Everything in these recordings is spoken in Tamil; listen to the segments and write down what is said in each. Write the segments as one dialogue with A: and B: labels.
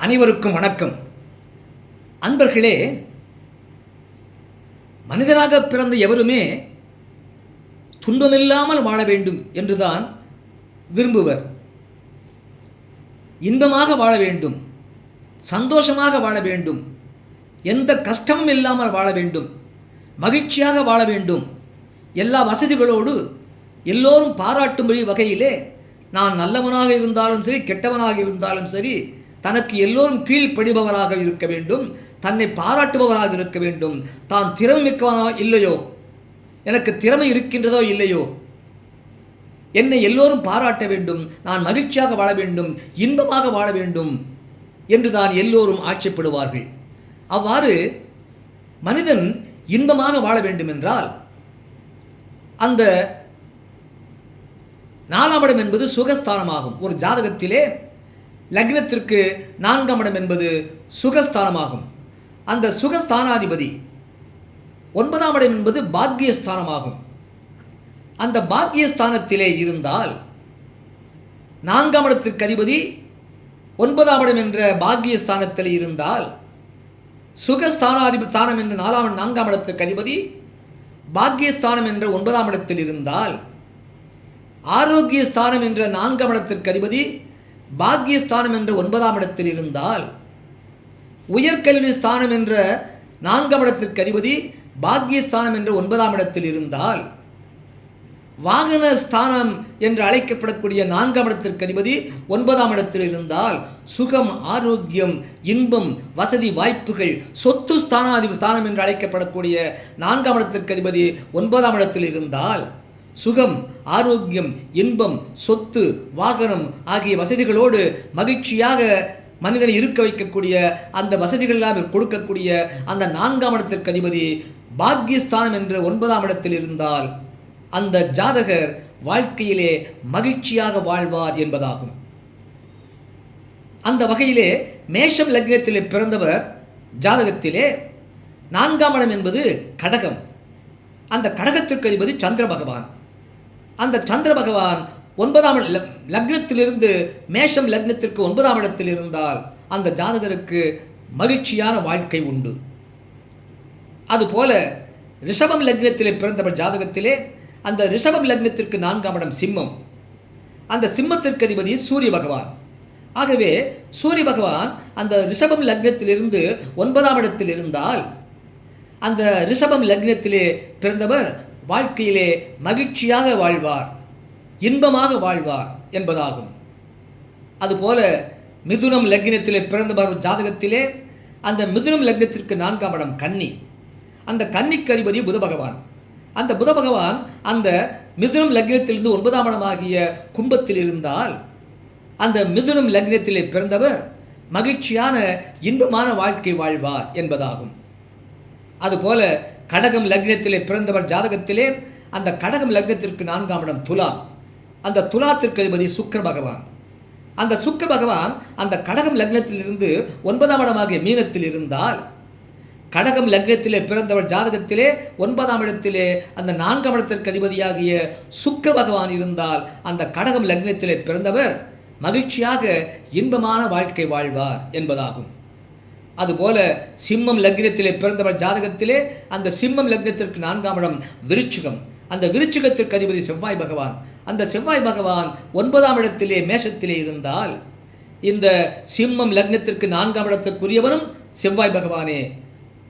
A: அனைவருக்கும் வணக்கம். அன்பர்களே, மனிதனாக பிறந்த எவருமே துன்பமில்லாமல் வாழ வேண்டும் என்றுதான் விரும்புவர். இன்பமாக வாழ வேண்டும், சந்தோஷமாக வாழ வேண்டும், எந்த கஷ்டமும் இல்லாமல் வாழ வேண்டும், மகிழ்ச்சியாக வாழ வேண்டும், எல்லா வசதிகளோடு எல்லோரும் பாராட்டும்படி வகையிலே நான் நல்லவனாக இருந்தாலும் சரி, கெட்டவனாக இருந்தாலும் சரி, தனக்கு எல்லோரும் கீழ்ப்படிபவராக இருக்க வேண்டும், தன்னை பாராட்டுபவராக இருக்க வேண்டும். தான் திறமை மிக்கவனோ இல்லையோ, எனக்கு திறமை இருக்கின்றதோ இல்லையோ, என்னை எல்லோரும் பாராட்ட வேண்டும், நான் மகிழ்ச்சியாக வாழ வேண்டும், இன்பமாக வாழ வேண்டும் என்று தான் எல்லோரும் ஆட்சேபடுவார்கள். அவ்வாறு மனிதன் இன்பமாக வாழ வேண்டும் என்றால் அந்த 4ஆம் இடம் என்பது சுகஸ்தானமாகும். ஒரு ஜாதகத்திலே லக்னத்திற்கு 4ஆம் இடம் என்பது சுகஸ்தானமாகும். அந்த சுகஸ்தானாதிபதி 9ஆம் இடம் என்பது பாக்கியஸ்தானமாகும். அந்த பாக்கியஸ்தானத்திலே இருந்தால் 4ஆம் இடத்திற்கு அதிபதி 9ஆம் இடம் என்ற பாக்கியஸ்தானத்தில் இருந்தால், சுகஸ்தானாதிபஸ்தானம் என்ற 4ஆம் இடத்திற்கு அதிபதி பாக்கியஸ்தானம் என்ற 9ஆம் இடத்தில் இருந்தால், ஆரோக்கியஸ்தானம் என்ற 4ஆம் இடத்திற்கு அதிபதி பாக்கியஸ்தானம் என்ற 9ஆம் இடத்தில் இருந்தால், உயர்கல்வி ஸ்தானம் என்ற 4ஆம் இடத்திற்கு அதிபதி பாக்கியஸ்தானம் என்ற 9ஆம் இடத்தில் இருந்தால், வாகன ஸ்தானம் என்று அழைக்கப்படக்கூடிய 4ஆம் இடத்திற்கு அதிபதி 9ஆம் இடத்தில் இருந்தால், சுகம், ஆரோக்கியம், இன்பம், வசதி, வாய்ப்புகள், சொத்து ஸ்தானம் என்று அழைக்கப்படக்கூடிய 4ஆம் இடத்திற்கு அதிபதி 9ஆம் இடத்தில் இருந்தால், சுகம், ஆரோக்கியம், இன்பம், சொத்து, வாகனம் ஆகிய வசதிகளோடு மகிழ்ச்சியாக மனிதனை இருக்க வைக்கக்கூடிய அந்த வசதிகள் எல்லாம் கொடுக்கக்கூடிய அந்த 4ஆம் இடத்திற்கு அதிபதி பாக்கியஸ்தானம் என்ற 9ஆம் இடத்தில் இருந்தால், அந்த ஜாதகர் வாழ்க்கையிலே மகிழ்ச்சியாக வாழ்வார் என்பதாகும். அந்த வகையிலே மேஷம் லக்னத்திலே பிறந்தவர் ஜாதகத்திலே 4ஆம் இடம் என்பது கடகம். அந்த கடகத்திற்கு அதிபதி சந்திர பகவான். அந்த சந்திர பகவான் 9ஆம் லக்னத்திலிருந்து மேஷம் லக்னத்திற்கு 9ஆம் இடத்தில் இருந்தால் அந்த ஜாதகருக்கு மகிழ்ச்சியான வாழ்க்கை உண்டு. அதுபோல ரிஷபம் லக்னத்திலே பிறந்தவர் ஜாதகத்திலே அந்த ரிஷபம் லக்னத்திற்கு 4ஆம் இடம் சிம்மம். அந்த சிம்மத்திற்கு அதிபதி சூரிய பகவான். ஆகவே சூரிய பகவான் அந்த ரிஷபம் லக்னத்திலிருந்து 9ஆம் இடத்தில் இருந்தால் அந்த ரிஷபம் லக்னத்திலே பிறந்தவர் வாழ்க்கையிலே மகிழ்ச்சியாக வாழ்வார், இன்பமாக வாழ்வார் என்பதாகும். அதுபோல மிதுனம் லக்னத்திலே பிறந்தவர் ஜாதகத்திலே அந்த மிதுனம் லக்னத்திற்கு 4ஆம் இடம் கன்னி. அந்த கன்னிக்கு அதிபதி புத பகவான். அந்த புத பகவான் அந்த மிதுனம் லக்னத்திலிருந்து 9ஆம் இடமாகிய கும்பத்தில் இருந்தால் அந்த மிதுனம் லக்னத்திலே பிறந்தவர் மகிழ்ச்சியான இன்பமான வாழ்க்கை வாழ்வார் என்பதாகும். அதுபோல கடகம் லக்னத்திலே பிறந்தவர் ஜாதகத்திலே அந்த கடகம் லக்னத்திற்கு 4ஆம் இடம் துலாம். அந்த துலாத்திற்கு அதிபதி சுக்கிர பகவான். அந்த சுக்கிர பகவான் அந்த கடகம் லக்னத்திலிருந்து 9ஆம் இடமாகிய மீனத்தில் இருந்தால், கடகம் லக்னத்திலே பிறந்தவர் ஜாதகத்திலே 9ஆம் இடத்திலே அந்த 4ஆம் இடத்திற்கு அதிபதியாகிய சுக்கிர பகவான் இருந்தால் அந்த கடகம் லக்னத்திலே பிறந்தவர் மகிழ்ச்சியாக இன்பமான வாழ்க்கை வாழ்வார் என்பதாகும். அதுபோல சிம்மம் லக்னத்திலே பிறந்தவர் ஜாதகத்திலே அந்த சிம்மம் லக்னத்திற்கு 4ஆம் இடம் விருச்சிகம். அந்த விருச்சிகத்திற்கு அதிபதி செவ்வாய் பகவான். அந்த செவ்வாய் பகவான் 9ஆம் இடத்திலே மேஷத்திலே இருந்தால் இந்த சிம்மம் லக்னத்திற்கு 4ஆம் இடத்திற்குரியவனும் செவ்வாய் பகவானே,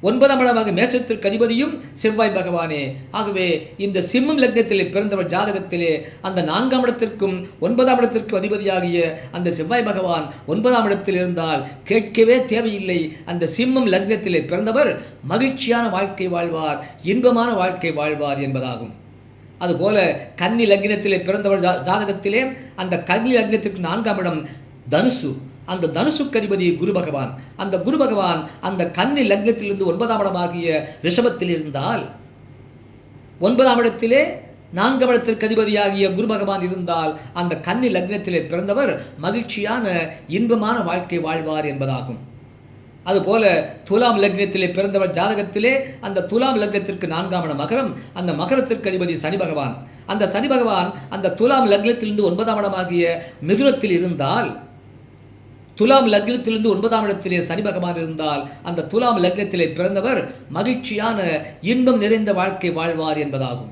A: 9ஆம் இடமாக மேஷத்திற்கு அதிபதியும் செவ்வாய் பகவானே. ஆகவே இந்த சிம்மம் லக்னத்திலே பிறந்தவர் ஜாதகத்திலே அந்த 4ஆம் இடத்திற்கும் 9ஆம் இடத்திற்கும் அதிபதியாகிய அந்த செவ்வாய் பகவான் 9ஆம் இடத்தில் இருந்தால் கேட்கவே தேவையில்லை, அந்த சிம்மம் லக்னத்திலே பிறந்தவர் மகிழ்ச்சியான வாழ்க்கை வாழ்வார், இன்பமான வாழ்க்கை வாழ்வார் என்பதாகும். அதுபோல கன்னி லக்னத்திலே பிறந்தவர் ஜாதகத்திலே அந்த கன்னி லக்னத்திற்கு 4ஆம் இடம் தனுசு. அந்த தனுசுக்கு அதிபதி குரு பகவான். அந்த குரு பகவான் அந்த கன்னி லக்னத்திலிருந்து 9ஆம் இடமாகிய ரிஷபத்தில் இருந்தால் 9ஆம் இடத்திலே 4ஆம் இடத்திற்கு அதிபதியாகிய குரு பகவான் இருந்தால் அந்த கன்னி லக்னத்திலே பிறந்தவர் மகிழ்ச்சியான இன்பமான வாழ்க்கை வாழ்வார் என்பதாகும். அதுபோல துலாம் லக்னத்திலே பிறந்தவர் ஜாதகத்திலே அந்த துலாம் லக்னத்திற்கு 4ஆம் இடம் மகரம். அந்த மகரத்திற்கு அதிபதி சனி பகவான். அந்த சனி பகவான் அந்த துலாம் லக்னத்திலிருந்து 9ஆம் இடமாகிய மிதுனத்தில் இருந்தால் துலாம் லக்னத்திலிருந்து 9ஆம் இடத்திலே சனி பகவான் இருந்தால் அந்த துலாம் லக்னத்திலே பிறந்தவர் மகிழ்ச்சியான இன்பம் நிறைந்த வாழ்க்கை வாழ்வார் என்பதாகும்.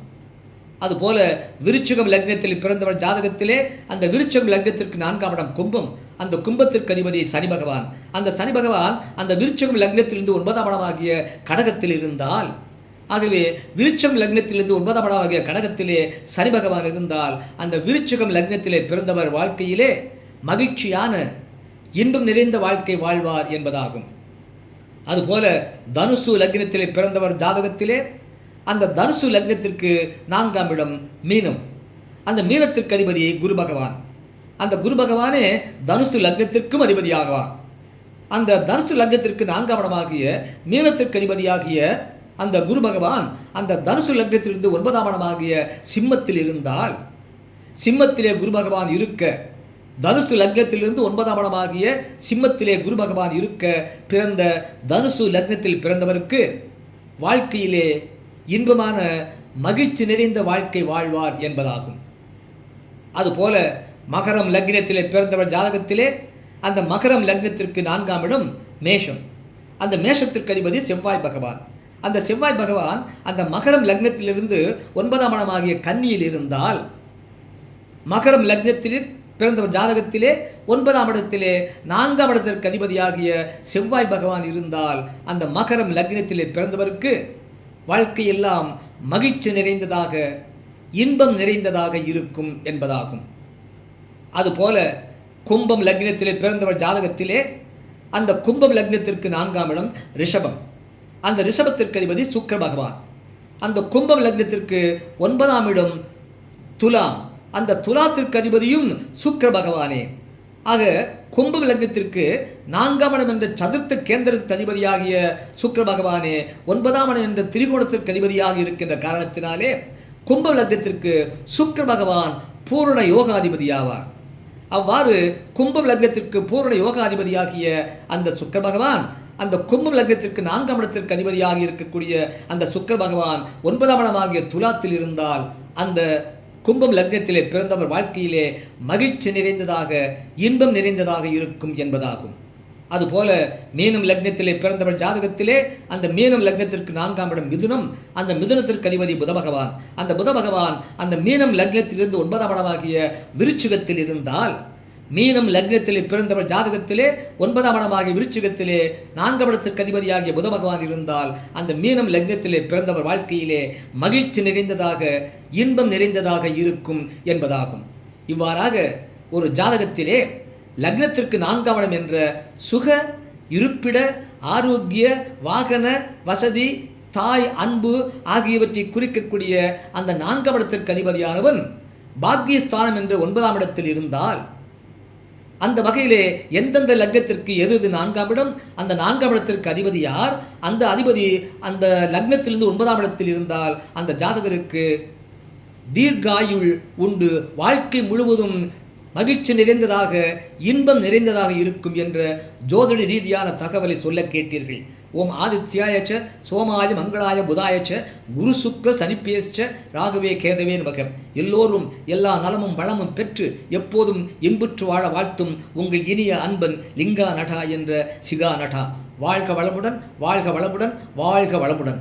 A: அதுபோல விருச்சிகம் லக்னத்தில் பிறந்தவர் ஜாதகத்திலே அந்த விருச்சிகம் லக்னத்திற்கு 4ஆம் இடம் கும்பம், அந்த கும்பத்திற்கு அதிபதி சனி பகவான். அந்த சனி பகவான் அந்த விருச்சிகம் லக்னத்திலிருந்து 9ஆம் இடமாகிய கடகத்தில் இருந்தால், ஆகவே விருச்சிகம் லக்னத்திலிருந்து 9ஆம் இடமாகிய கடகத்திலே சனி பகவான் இருந்தால் அந்த விருச்சிகம் லக்னத்திலே பிறந்தவர் வாழ்க்கையிலே மகிழ்ச்சியான இன்பம் நிறைந்த வாழ்க்கை வாழ்வார் என்பதாகும். அதுபோல தனுசு லக்னத்திலே பிறந்தவர் ஜாதகத்திலே அந்த தனுசு லக்னத்திற்கு 4ஆம் இடம் மீனம், அந்த மீனத்திற்கு அதிபதி குரு பகவான். அந்த குரு பகவானே தனுசு லக்னத்திற்கும் அதிபதியாகுவார். அந்த தனுசு லக்னத்திற்கு 4ஆம் இடமாகிய மீனத்திற்கு அதிபதியாகிய அந்த குரு பகவான் அந்த தனுசு லக்னத்திலிருந்து 9ஆம் இடமாகிய சிம்மத்தில் இருந்தால், சிம்மத்திலே குரு பகவான் இருக்க, தனுசு லக்னத்திலிருந்து 9ஆம் இடமாகிய சிம்மத்திலே குரு பகவான் இருக்க பிறந்த தனுசு லக்னத்தில் பிறந்தவருக்கு வாழ்க்கையிலே இன்பமான மகிழ்ச்சி நிறைந்த வாழ்க்கை வாழ்வார் என்பதாகும். அதுபோல மகரம் லக்னத்திலே பிறந்தவர் ஜாதகத்திலே அந்த மகரம் லக்னத்திற்கு 4ஆம் இடம் மேஷம், அந்த மேஷத்திற்கு அதிபதி செவ்வாய் பகவான். அந்த செவ்வாய் பகவான் அந்த மகரம் லக்னத்திலிருந்து 9ஆம் இடமாகிய கன்னியில் இருந்தால், மகரம் லக்னத்தில் பிறந்தவர் ஜாதகத்திலே 9ஆம் இடத்திலே 4ஆம் இடத்திற்கு அதிபதியாகிய செவ்வாய் பகவான் இருந்தால் அந்த மகரம் லக்னத்திலே பிறந்தவருக்கு வாழ்க்கையெல்லாம் மகிழ்ச்சி நிறைந்ததாக இன்பம் நிறைந்ததாக இருக்கும் என்பதாகும். அதுபோல கும்பம் லக்னத்திலே பிறந்தவர் ஜாதகத்திலே அந்த கும்பம் லக்னத்திற்கு 4ஆம் இடம் ரிஷபம், அந்த ரிஷபத்திற்கு அதிபதி சுக்கிர பகவான். அந்த கும்பம் லக்னத்திற்கு 9ஆம் இடம் துலாம், அந்த துலாத்திற்கு அதிபதியும் சுக்கிர பகவானே. ஆக கும்பம் லக்னத்திற்கு 4ஆம் இடம் என்ற சதுர்த்த கேந்திரத்திற்கு அதிபதியாகிய சுக்கிர பகவானே 9ஆம் இடம் என்ற திரிகோணத்திற்கு அதிபதியாக இருக்கின்ற காரணத்தினாலே கும்பம் லக்னத்திற்கு சுக்கிர பகவான் பூரண யோகாதிபதியாவார். அவ்வாறு கும்பம் லக்னத்திற்கு பூரண யோகாதிபதியாகிய அந்த சுக்கிர பகவான் அந்த கும்பம் லக்னத்திற்கு 4ஆம் இடத்திற்கு அதிபதியாக இருக்கக்கூடிய அந்த சுக்கிர பகவான் 9ஆம் இடமாகிய துலாத்தில் இருந்தால் அந்த கும்பம் லக்னத்திலே பிறந்தவர் வாழ்க்கையிலே மகிழ்ச்சி நிறைந்ததாக இன்பம் நிறைந்ததாக இருக்கும் என்பதாகும். அதுபோல மீனம் லக்னத்திலே பிறந்தவர் ஜாதகத்திலே அந்த மீனம் லக்னத்திற்கு 4ஆம் இடம் மிதுனம், அந்த மிதுனத்திற்கு அதிபதி புத பகவான். அந்த புத பகவான் அந்த மீனம் லக்னத்திலிருந்து 9ஆம் இடமாகிய விருச்சிகத்தில் இருந்தால், மீனம் லக்னத்திலே பிறந்தவர் ஜாதகத்திலே 9ஆம் இடமாகிய விருச்சிகத்திலே 4ஆம் இடத்திற்கு அதிபதியாகிய புத பகவான் இருந்தால் அந்த மீனம் லக்னத்திலே பிறந்தவர் வாழ்க்கையிலே மகிழ்ச்சி நிறைந்ததாக இன்பம் நிறைந்ததாக இருக்கும் என்பதாகும். இவ்வாறாக ஒரு ஜாதகத்திலே லக்னத்திற்கு 4ஆம் இடம் என்ற சுக, இருப்பிட, ஆரோக்கிய, வாகன வசதி, தாய் அன்பு ஆகியவற்றை குறிக்கக்கூடிய அந்த 4ஆம் இடத்திற்கு அதிபதியானவன் பாக்கியஸ்தானம் என்ற 9ஆம் இடத்தில் இருந்தால், அந்த வகையிலே எந்தெந்த லக்னத்திற்கு எது 4ஆம் இடம், அந்த 4ஆம் இடத்திற்கு அதிபதி யார், அந்த அதிபதி அந்த லக்னத்திலிருந்து 9ஆம் இடத்தில் இருந்தால் அந்த ஜாதகருக்கு தீர்காயுள் உண்டு, வாழ்க்கை முழுவதும் மகிழ்ச்சி நிறைந்ததாக இன்பம் நிறைந்ததாக இருக்கும் என்ற ஜோதிட ரீதியான தகவலை சொல்ல கேட்டீர்கள். ஓம் ஆதித்யாயச்ச சோமாய மங்களாய புதாயச்ச குரு சுக்ர சனிப்பேச்ச ராகவே கேதவே நமக. எல்லோரும் எல்லா நலமும் வளமும் பெற்று எப்போதும் இன்புற்று வாழ வாழ்த்தும் உங்கள் இனிய அன்பன் லிங்கா நடா என்ற சிகா நடா. வாழ்க வளமுடன், வாழ்க வளமுடன், வாழ்க வளமுடன்.